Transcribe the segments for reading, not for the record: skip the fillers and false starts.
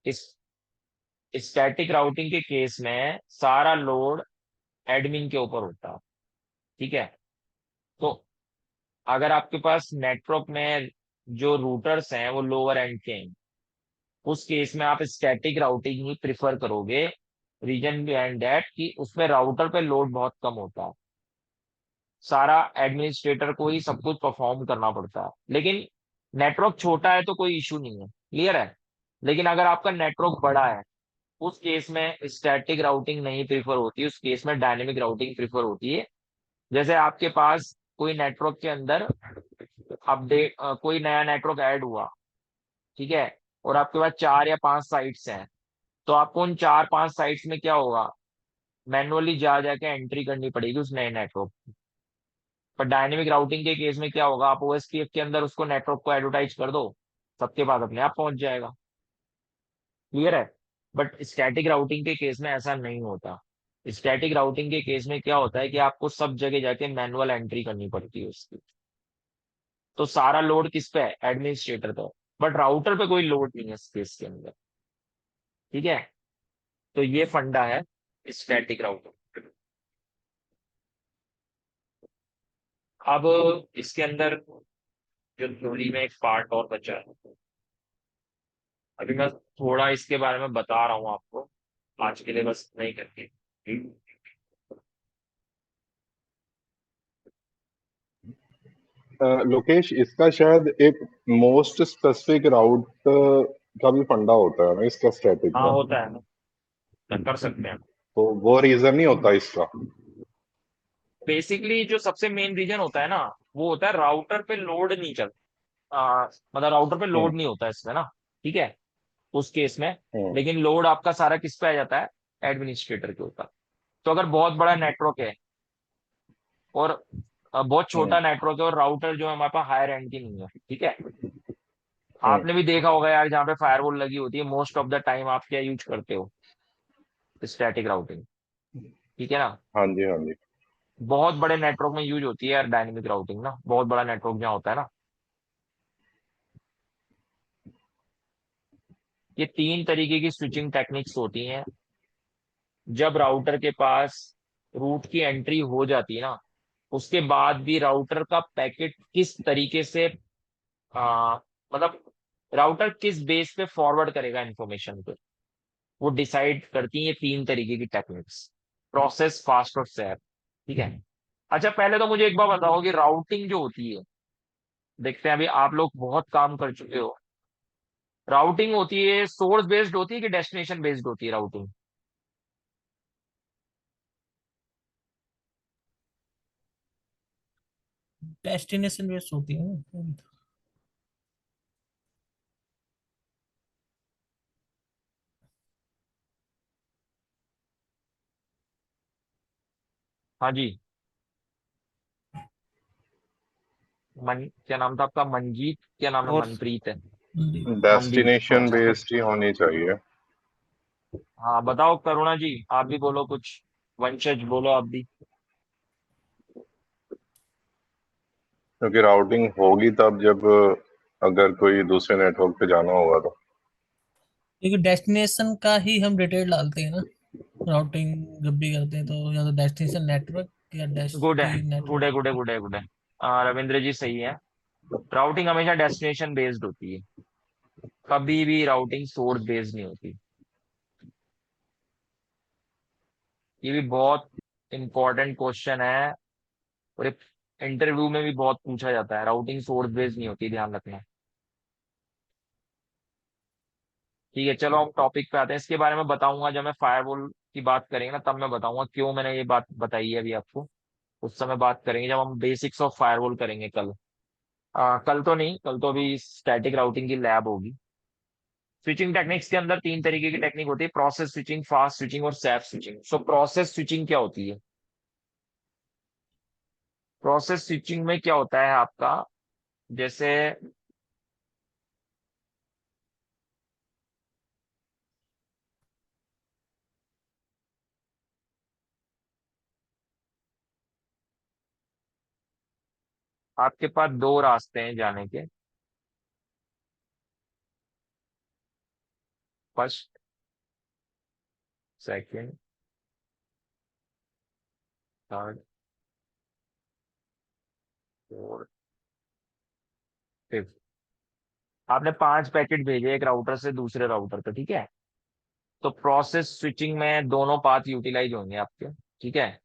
इस static routing के case में सारा लोड एडमिन के ऊपर होता है। ठीक है। तो अगर आपके पास नेटवर्क में जो रूटर्स हैं वो लोअर एंड के हैं, उस केस में आप स्टैटिक राउटिंग ही प्रिफर करोगे। रीजन बिहाइंड दैट कि उसमें राउटर पे लोड बहुत कम होता है, सारा एडमिनिस्ट्रेटर को ही सब कुछ परफॉर्म करना पड़ता है। लेकिन नेटवर्क छोटा है तो कोई इशू नहीं है, क्लियर है। लेकिन अगर आपका नेटवर्क बड़ा है, उस केस में स्टैटिक राउटिंग नहीं प्रिफर होती, उस केस में डायनेमिक राउटिंग प्रिफर होती है। जैसे आपके पास कोई नेटवर्क के अंदर अपडेट, कोई नया नेटवर्क ऐड हुआ, ठीक है, और आपके पास 4 या 5 साइट्स हैं, तो आपको उन 4 5 साइट्स में क्या होगा, मैनुअली जा जाके एंट्री करनी पड़ेगी उस नए नेटवर्क। पर डायनेमिक राउटिंग के केस में क्या होगा, आप ओएसपीएफ के अंदर उसको नेटवर्क को एडवर्टाइज कर दो, सबके पास अपने आप पहुंच जाएगा, क्लियर है। बट स्टैटिक राउटिंग के केस में ऐसा नहीं होता। स्टैटिक राउटिंग के केस में क्या होता है कि आपको सब जगह जाके मैनुअल एंट्री करनी पड़ती है उसकी। तो सारा लोड किस पे है, एडमिनिस्ट्रेटर पे। बट राउटर पे कोई लोड नहीं है इस केस के अंदर। ठीक है। तो ये फंडा है स्टैटिक राउटर। अब इसके अंदर जो थ्योरी में एक पार्ट और बचा है, अभी मैं थोड़ा इसके बारे में बता रहा हूँ आपको, आज के लिए बस नहीं करके। लोकेश, इसका शायद एक मोस्ट स्पेसिफिक राउट का भी फंडा होता है ना इसका, स्टैटिक हाँ का। होता है ना, कर सकते हैं। तो वो रीजन नहीं होता इसका। बेसिकली जो सबसे मेन रीजन होता है ना, वो होता है राउटर पे लोड नहीं चल, मतलब राउटर पे हम्म। लोड नहीं होता है इसमें ना। ठीक है, उस केस में। हम्म। लेकिन लोड आपका सारा किस पे आ जाता है, एडमिनिस्ट्रेटर के ऊपर। तो अगर बहुत बड़ा नेटवर्क है और बहुत हम्म। छोटा नेटवर्क है और राउटर जो है हमारे पास हायर एंड की नहीं है, ठीक है, हम्म। आपने भी देखा होगा यार, जहाँ पे फायरवॉल लगी होती है मोस्ट ऑफ द टाइम आप क्या यूज करते हो, स्टैटिक राउटिंग। ठीक है ना। हाँ जी, हाँ जी। बहुत बड़े नेटवर्क में यूज होती है यार डायनेमिक राउटिंग ना, बहुत बड़ा नेटवर्क जहाँ होता है ना। ये 3 तरीके की स्विचिंग टेक्निक्स होती हैं। जब राउटर के पास रूट की एंट्री हो जाती है ना, उसके बाद भी राउटर का पैकेट किस तरीके से, आ, मतलब राउटर किस बेस पे फॉरवर्ड करेगा इन्फॉर्मेशन को, वो डिसाइड करती है ये 3 तरीके की टेक्निक्स, प्रोसेस, फास्ट और सैप। ठीक है। अच्छा पहले तो मुझे एक बार बताओ कि राउटिंग जो होती है, देखते हैं अभी आप लोग बहुत काम कर चुके हो, राउटिंग होती है सोर्स बेस्ड होती है कि डेस्टिनेशन बेस्ड होती है राउटिंग? डेस्टिनेशन बेस्ड होती है ना। हाँ जी। क्या नाम था आपका, मनजीत, क्या नाम है, और मनप्रीत है, मनदीप, हाँ। डेस्टिनेशन बेस्ड ही होनी चाहिए। हाँ बताओ करुणा जी, आप भी बोलो कुछ, वंशज बोलो आप भी। क्योंकि राउटिंग होगी तब जब अगर कोई दूसरे नेटवर्क पे जाना होगा तो। क्योंकि डेस्टिनेशन का ही हम डिटेल डालते हैं ना, राउटिंग जब भी करते हैं तो, या तो डेस्टिनेशन नेटवर्क या गुड है, डेस्टी गुड है, नेटवर्क। गुड है, गुड है, गुड है। रविंद्र जी सही है। राउटिंग हमेशा डेस्टिनेशन बेस्ड होती है, कभी भी राउटिंग सोर्स बेस्ड नहीं होती। ये भी बहुत इंपॉर्टेंट क्वेश्चन है, और इंटरव्यू में भी बहुत पूछा जाता है, राउटिंग सोर्स बेस्ड नहीं होती, ध्यान रखना। ठीक है, चलो हम टॉपिक पे आते हैं, इसके बारे में बताऊंगा जब मैं फायरवॉल की बात करेंगे ना, तब मैं बताऊंगा क्यों मैंने ये बात बताई है अभी आपको। उस समय बात करेंगे जब हम बेसिक्स ऑफ फायरवॉल करेंगे कल। कल तो नहीं, कल तो अभी स्टैटिक राउटिंग की लैब होगी। स्विचिंग टेक्निक्स के अंदर 3 तरीके की टेक्निक होती है, प्रोसेस स्विचिंग, फास्ट स्विचिंग और Saif switching. So process switching क्या होती है, प्रोसेस स्विचिंग में क्या होता है आपका, जैसे आपके पास 2 रास्ते हैं जाने के। First, second, third, fourth, fifth. आपने 5 पैकेट भेजे एक राउटर से दूसरे राउटर पे, ठीक है। तो प्रोसेस स्विचिंग में दोनों पाथ यूटिलाइज होंगे आपके, ठीक है।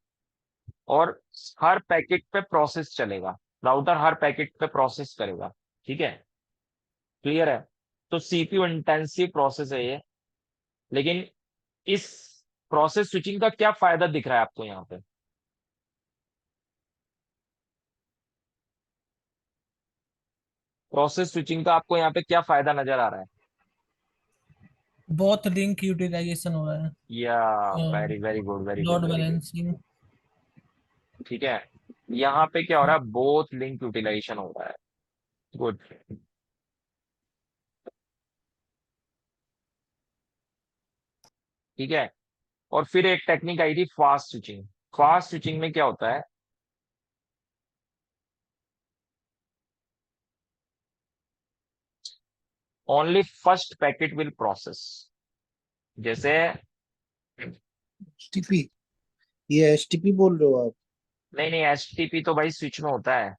और हर पैकेट पे प्रोसेस चलेगा, राउटर हर पैकेट पे प्रोसेस करेगा, ठीक है। क्लियर है। तो सीपीयू इंटेंसिव प्रोसेस है ये। लेकिन इस प्रोसेस स्विचिंग का क्या फायदा दिख रहा है आपको यहाँ पे? प्रोसेस स्विचिंग का आपको यहाँ पे क्या फायदा नजर आ रहा है? बहुत लिंक यूटिलाइजेशन हो रहा या है, very very good, very good, load very good. Balancing. ठीक है। यहाँ पे क्या हो रहा है, बोथ लिंक यूटिलाइजेशन हो रहा है। गुड। ठीक है। और फिर एक टेक्निक आई थी फास्ट स्विचिंग। फास्ट स्विचिंग में क्या होता है, only first packet will process. जैसे, एचटीपी, ये एचटीपी बोल रहे हो आप? नहीं नहीं, एचटीपी तो भाई स्विच में होता है।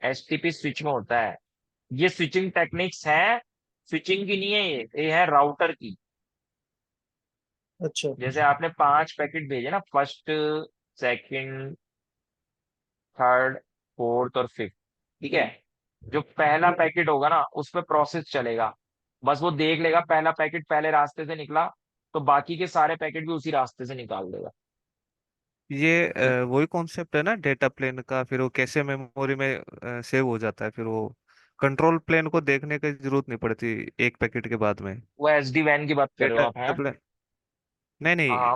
एचटीपी स्विच में होता है। ये स्विचिंग टेक्निक्स है, स्विचिंग की नहीं है, ये है राउटर की। अच्छा। जैसे आपने 5 पैकेट भेजे ना, फर्स्ट, सेकंड, थर्ड, फोर्थ और फिफ्थ, ठीक है। जो पहला पैकेट होगा ना उस पर प्रोसेस चलेगा। बस वो देख लेगा पहला पैकेट पहले रास्ते से निकला, तो बाकी के सारे पैकेट भी उसी रास्ते से निकाल देगा। ये वही कॉन्सेप्ट है ना डेटा प्लेन का, फिर वो कैसे मेमोरी में सेव हो जाता है, फिर वो कंट्रोल प्लेन को देखने की जरूरत नहीं पड़ती एक पैकेट के बाद में। वो एसडी वैन की बात कर रहे हो डेटा आप, हैं? प्लेन, नहीं नहीं, हाँ।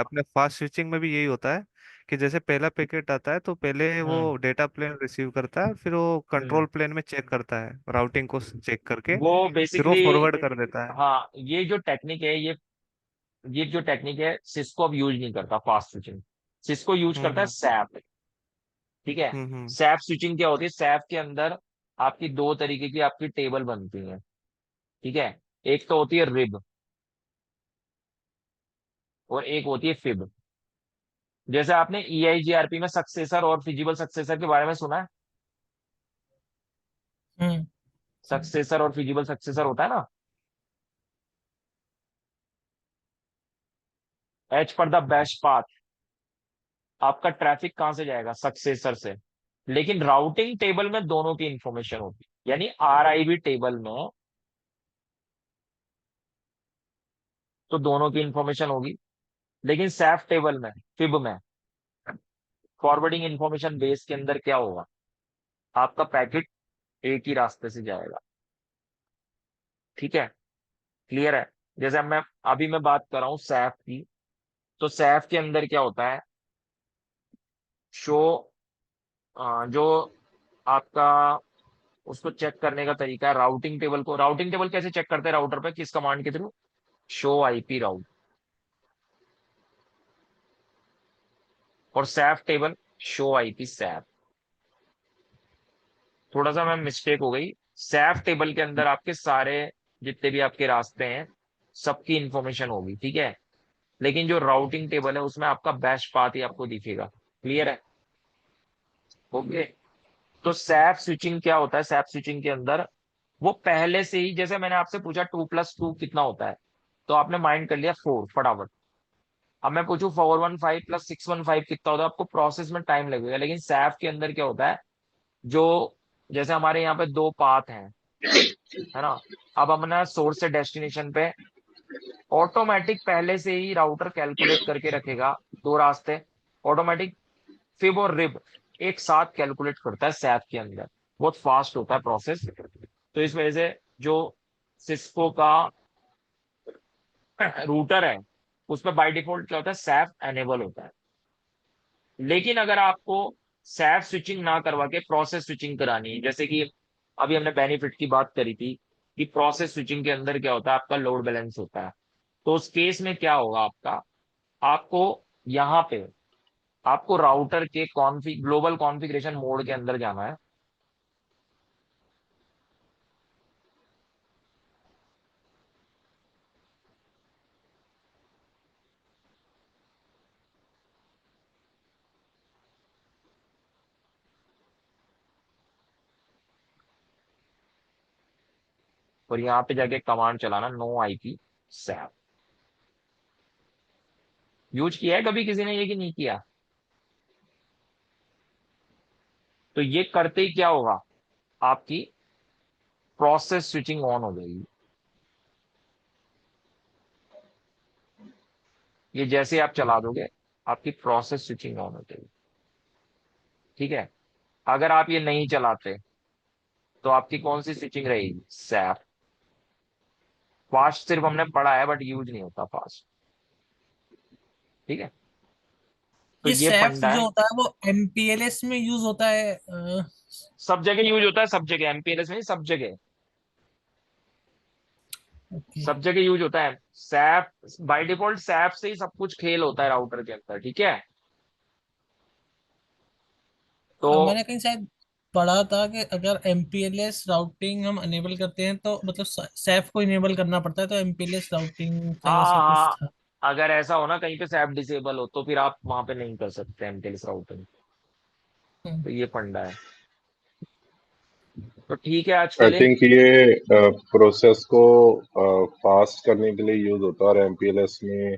अपने फास्ट स्विचिंग में भी यही होता है कि जैसे पहला पैकेट आता है तो पहले वो हम्म। डेटा प्लेन रिसीव करता है, फिर वो हम्म। कंट्रोल प्लेन में चेक करता है, राउटिंग को चेक करके वो फिर वो बेसिकली, फॉरवर्ड कर देता है। हाँ, ये जो टेक्निक है, ये जो टेक्निक है सिस्को अब यूज नहीं करता फास्ट स्विचिंग। सिस्को यूज करता है हम्म सैप। ठीक है। हम्म सैप स्विचिंग क्या होती है, सैप के अंदर आपकी दो तरीके की आपकी टेबल बनती है, ठीक है। एक तो होती है रिब, और एक होती है फिब। जैसे आपने EIGRP में सक्सेसर और फिजिबल सक्सेसर के बारे में सुना है। हम्म। सक्सेसर और फिजिबल सक्सेसर होता है ना। एच पर द बेस्ट पाथ, आपका ट्रैफिक कहां से जाएगा, सक्सेसर से। लेकिन राउटिंग टेबल में दोनों की इंफॉर्मेशन होगी, यानी RIB टेबल में तो दोनों की इंफॉर्मेशन होगी। लेकिन सैफ टेबल में, फिब में, फॉरवर्डिंग इंफॉर्मेशन बेस के अंदर क्या होगा, आपका पैकेट एक ही रास्ते से जाएगा। ठीक है। क्लियर है। जैसे अब मैं बात कर रहा हूं सैफ की। तो सैफ के अंदर क्या होता है, शो, जो आपका, उसको चेक करने का तरीका है राउटिंग टेबल को। राउटिंग टेबल कैसे चेक करते हैं राउटर पे, किस कमांड के थ्रू, शो IP राउट। और Saif table, show IP Saif. थोड़ा सा मैं मिस्टेक हो गई। सैफ टेबल के अंदर आपके सारे जितने भी आपके रास्ते हैं सबकी इंफॉर्मेशन होगी, ठीक है। लेकिन जो राउटिंग टेबल है उसमें आपका बेस्ट पाथ ही आपको दिखेगा। क्लियर है। ओके। तो सैफ स्विचिंग क्या होता है, सैफ स्विचिंग के अंदर वो पहले से ही, जैसे मैंने आपसे पूछा 2+2 कितना होता है, तो आपने माइंड कर लिया 4 फटाफट। अब मैं पूछूं 415 + 615 कितना होता है, आपको प्रोसेस में टाइम लगेगा। लेकिन सैफ के अंदर क्या होता है, जो, जैसे हमारे यहाँ पे दो पाथ हैं, है ना। अब हमने सोर्स से डेस्टिनेशन पे ऑटोमेटिक पहले से ही राउटर कैलकुलेट करके रखेगा दो रास्ते। ऑटोमेटिक फिब और रिब एक साथ कैलकुलेट करता है सैप के अंदर। बहुत फास्ट होता है प्रोसेस। तो इस वजह से जो सिस्को का रूटर है उसमें बाय डिफॉल्ट क्या होता है, सैप एनेबल होता है। लेकिन अगर आपको सैप स्विचिंग ना करवा के प्रोसेस स्विचिंग करानी है, जैसे कि अभी हमने बेनिफिट की बात करी थी कि प्रोसेस स्विचिंग के अंदर क्या होता है, आपका लोड बैलेंस होता है। तो उस केस में क्या होगा आपका, आपको यहाँ पे आपको राउटर के ग्लोबल कॉन्फ़िगरेशन मोड के अंदर जाना है। और यहाँ पे जाके कमांड चलाना नो आईपी सैप। यूज किया है कभी किसी ने ये कि नहीं किया? तो ये करते ही क्या होगा, आपकी प्रोसेस स्विचिंग ऑन हो जाएगी। ये जैसे आप चला दोगे आपकी प्रोसेस स्विचिंग ऑन हो जाएगी। ठीक है, अगर आप ये नहीं चलाते तो आपकी कौन सी स्विचिंग रहेगी? सैप। फास्ट सिर्फ हमने पढ़ा है बट यूज नहीं होता फास्ट। ठीक है, तो ये ये सैफ फंडा जो है। होता है वो एमपीएलएस में यूज होता है सब जगह यूज होता है, सब जगह, एमपीएलएस में नहीं, सब जगह, ओके। सब जगह यूज होता है सैप। बाय डिफॉल्ट सैप से ही सब कुछ खेल होता है राउटर के अंदर। ठीक है, तो मैंने कहीं शायद पढ़ा था कि अगर एमपीएलएस राउटिंग हम अनेबल करते हैं तो मतलब सैफ को इनेबल करना पड़ता है, तो एमपीएलएस राउटिंग हाँ शायद ऐसा हाँ कुछ हाँ, था। अगर ऐसा हो ना कहीं पे सैप डिसेबल हो तो फिर आप वहां पे नहीं कर सकते एमटीएलएस राउटिंग। हम्म। तो ये फंडा है। तो ठीक है आज के आई लिए। थिंक ये प्रोसेस को फास्ट करने के लिए यूज होता है, और एमपीएलएस में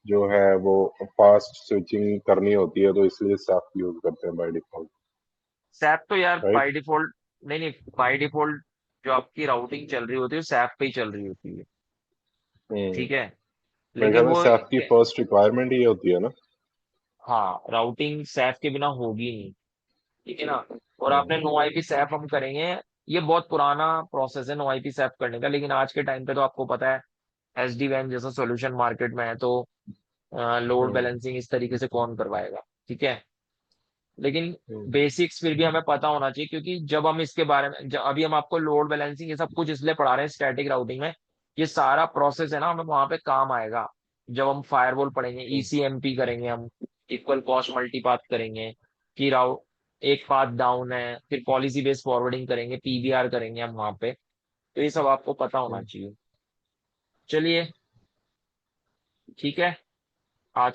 जो है वो फास्ट स्विचिंग करनी होती है, तो इसलिए सैप यूज करते हैं बाय डिफॉल्ट, सैप तो यार राइट। बाय डिफॉल्ट, नहीं नहीं, बाय डिफॉल्ट जो आपकी राउटिंग चल रही होती है सैप पे ही चल रही होती है। ठीक है, मेरे लेकिन ख्याल में वो सैप की फर्स्ट रिक्वायरमेंट ये होती है ना। हाँ, राउटिंग सैप के बिना होगी नहीं। ठीक है ना। और हम्म, आपने नो आईपी सैप हम करेंगे, ये बहुत पुराना प्रोसेस है नो आईपी सैप करने का, लेकिन आज के टाइम पे तो आपको पता है एसडी वैन जैसा सॉल्यूशन मार्केट में है, तो लोड हम्म, बैलेंसिंग इस तरीके से कौन करवाएगा। ठीक है, लेकिन हम्म, बेसिक्स फिर भी हमें पता होना चाहिए, क्योंकि जब हम इसके बारे में अभी हम आपको लोड बैलेंसिंग ये सब कुछ इसलिए पढ़ा रहे हैं स्टैटिक राउटिंग में, ये सारा प्रोसेस है ना हमें वहां पे काम आएगा। जब हम फायरवॉल पढ़ेंगे, हम्म, ईसीएमपी करेंगे हम, इक्वल कॉस्ट मल्टीपाथ करेंगे, कि राउट एक पाथ डाउन है, फिर पॉलिसी बेस्ड फॉरवर्डिंग करेंगे, पीबीआर करेंगे हम वहां पे। तो ये सब आपको पता होना हम्म। चाहिए। चलिए, ठीक है।